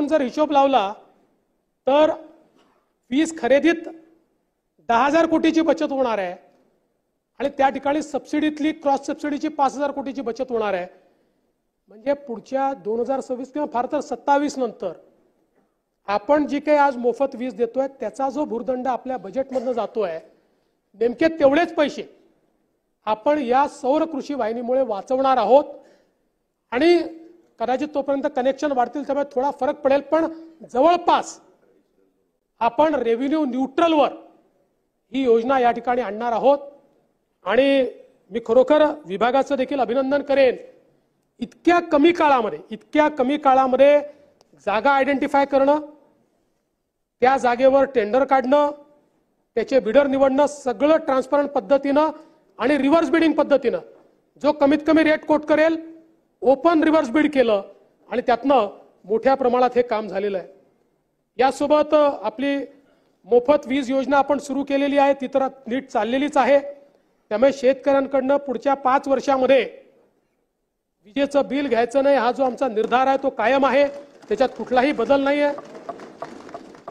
करून जर हिशोब लावला तर वीज खरेदीत 10,000 कोटीची बचत होणार आहे आणि त्या ठिकाणी सबसिडीतली क्रॉस सबसिडीची 5,000 कोटीची बचत होणार आहे। म्हणजे पुढच्या 2026 किंवा फार तर 27 नंतर आपण जी काही आज मोफत वीज देतोय त्याचा जो भूर्दंड आपल्या बजेटमधून जातोय नेमके तेवढेच पैसे आपण या सौर कृषी वाहिनीमुळे वाचवणार आहोत आणि कदाचित तोपर्यंत कनेक्शन वाढतील त्यामुळे थोडा फरक पडेल, पण जवळपास आपण रेव्हेन्यू न्यूट्रलवर ही योजना या ठिकाणी आणणार आहोत। आणि मी खरोखर विभागाचं देखील अभिनंदन करेन, इतक्या कमी काळामध्ये जागा आयडेंटिफाय करणं, त्या जागेवर टेंडर काढणं, त्याचे बिडर निवडणं, सगळं ट्रान्सपरंट पद्धतीनं आणि रिव्हर्स बिडिंग पद्धतीनं जो कमीत कमी रेट कोट करेल ओपन रिव्हर्स बिड केलं आणि त्यातनं मोठ्या प्रमाणात हे काम झालेलं आहे। यासोबत आपली मोफत वीज योजना आपण सुरू केलेली आहे, ती तर नीट चाललेलीच आहे। त्यामुळे शेतकऱ्यांकडनं पुढच्या 5 वर्षामध्ये विजेचं बिल घ्यायचं नाही हा जो आमचा निर्धार आहे तो कायम आहे, त्याच्यात कुठलाही बदल नाही आहे।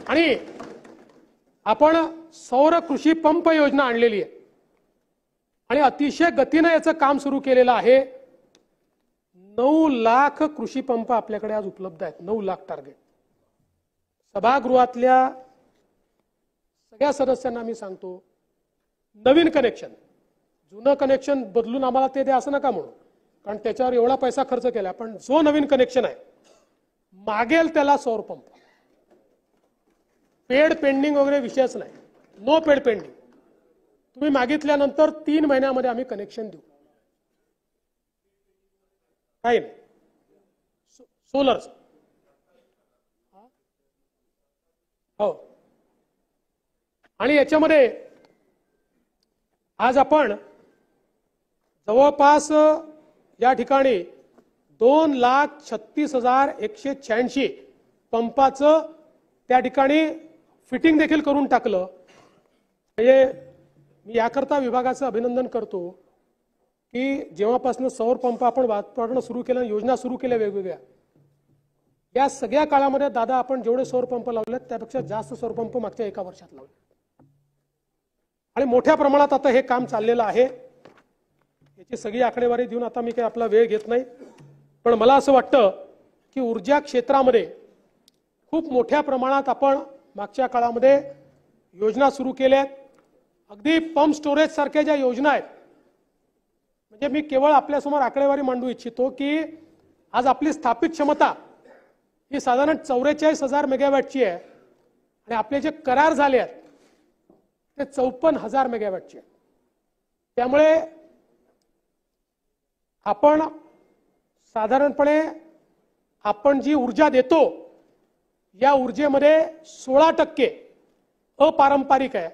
आणि आपण सौर कृषी पंप योजना आणलेली आहे आणि अतिशय गतीने याचं काम सुरू केलेलं आहे। 9 लाख कृषी पंप आपल्याकडे आज उपलब्ध आहेत, 9 लाख टार्गेट। सभागृहातल्या सगळ्या सदस्यांना मी सांगतो, नवीन कनेक्शन, जुनं कनेक्शन बदलून आम्हाला ते द्या असं नका म्हणू, कारण त्याच्यावर एवढा पैसा खर्च केला, पण जो नवीन कनेक्शन आहे मागेल त्याला सौर पंप, पेड पेंडिंग वगैरे विषयच नाही, नो पेड पेंडिंग। तुम्ही मागितल्यानंतर 3 महिन्यामध्ये आम्ही कनेक्शन देऊ, काही नाही। सोलरचं हो, आणि याच्यामध्ये आज आपण जवळपास या ठिकाणी 2,36,186 पंपाचं त्या ठिकाणी फिटिंग देखील करून टाकलं। म्हणजे मी याकरता विभागाचं अभिनंदन करतो की जेव्हापासून सौर पंप आपण वापरणं सुरू केलं, योजना सुरू केल्या वेगवेगळ्या, या सगळ्या काळामध्ये दादा आपण जेवढे सौर पंप लावलेत त्यापेक्षा जास्त सौर पंप मागच्या 1 वर्षात लावले आणि मोठ्या प्रमाणात आता हे काम चाललेलं आहे। याची सगळी आकडेवारी देऊन आता मी काही आपला वेळ घेत नाही, पण मला असं वाटतं की ऊर्जा क्षेत्रामध्ये खूप मोठ्या प्रमाणात आपण मागच्या काळामध्ये योजना सुरू केल्या आहेत। अगदी पंप स्टोरेज सारख्या ज्या योजना आहेत, म्हणजे मी केवळ आपल्यासमोर आकडेवारी मांडू इच्छितो की आज आपली स्थापित क्षमता ही साधारण 44,000 मेगावॅटची आहे आणि आपले जे करार झाले आहेत ते 54,000 मेगावॅटचे आहेत। त्यामुळे आपण साधारणपणे आपण जी ऊर्जा देतो या ऊर्जेमध्ये 16% अपारंपरिक आहे